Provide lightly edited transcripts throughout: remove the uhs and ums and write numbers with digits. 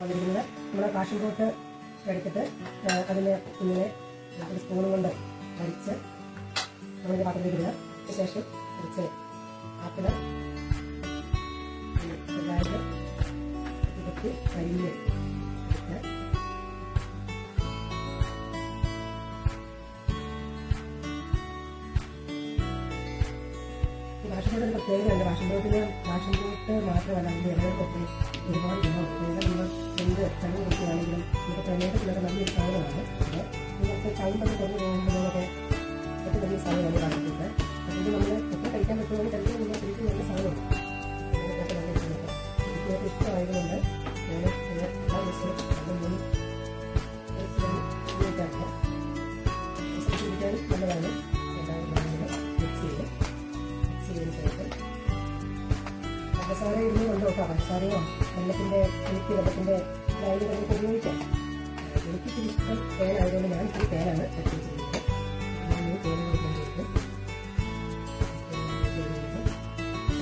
വന്നിരിക്കുന്നത് നമ്മൾ passion fruit എടുത്തിട്ട് അതിന് കുഞ്ഞിനെ ഒരു സ്പൂണും കൊണ്ട് വരിച്ച് നമ്മളിത് പാത്രത്തിലേക്ക് ഇടുക. അതിനുശേഷം കുറച്ച് ആപ്പിള് ചെറുതായിട്ട് കുത്തി അരിഞ്ഞ് പാഷൻ ഫ്രൂട്ടിന് പ്രത്യേകതയുണ്ട്. പാഷൻ ഫ്രൂട്ട് മാത്രമല്ല അതിൻ്റെ ഇലകൾക്കൊക്കെ ഒരുപാട് ഗുണമുണ്ട്. എന്ത് ചങ്ങ കുടിക്കുകയാണെങ്കിലും നമുക്ക് പ്രമേഹത്തിലൊക്കെ നല്ലൊരു സാധനമാണ്. അത് നിങ്ങൾക്ക് ടൈമൊക്കെ കുറഞ്ഞു പോകുമ്പോഴൊക്കെ ഏറ്റവും വലിയ സാധനമാണ് പാഷൻ ഫ്രൂട്ട്. അതുകൊണ്ട് നമ്മൾ എത്ര കഴിക്കാൻ പറ്റുമെങ്കിൽ കഴിക്കാൻ നമ്മൾ ശരിക്കും നല്ല സാധനമാണ്. അതിനൊക്കെ നല്ല ഇഷ്ടമാണ്. എനിക്ക് ഇഷ്ടമായതുകൊണ്ട് ഞാൻ എല്ലാ ദിവസവും നല്ല മൂന്ന് ഉപയോഗിക്കാറുണ്ട്. കുടിക്കാനും നല്ലതാണ്. എല്ലാവരും മിക്സ് ചെയ്തതിന് ശേഷം പഞ്ചസാര ഇരുന്ന് കൊണ്ട് നോക്കാം. പഞ്ചസാരയോ വെള്ളത്തിൻ്റെ ലൈന് നമുക്ക് ഉപയോഗിക്കാം. എനിക്ക് ഇത്തിരി ഇഷ്ടം തേനായതുകൊണ്ട് ഞാൻ ഇത്തിരി തേനാണ് വെച്ച് വെച്ചിരിക്കുന്നത്. ഞാൻ ഈ തേന കൊടുക്കുമ്പോഴേക്കും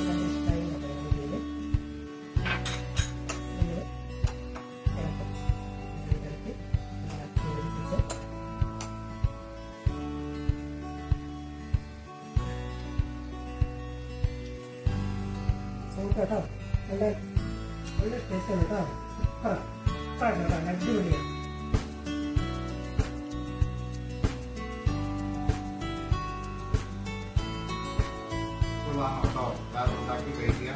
നല്ല ഇഷ്ടമായി രീതിയിൽ നമ്മൾ ഇളക്കും. ഇളക്കി സൂപ്പർ കേട്ടോ. നല്ല ടേസ്റ്റാണ് കേട്ടോ. സൂപ്പറാണ് കേട്ടോ. അടിപൊളിയാണ്. ഉണ്ടാക്കി കഴിക്കുക.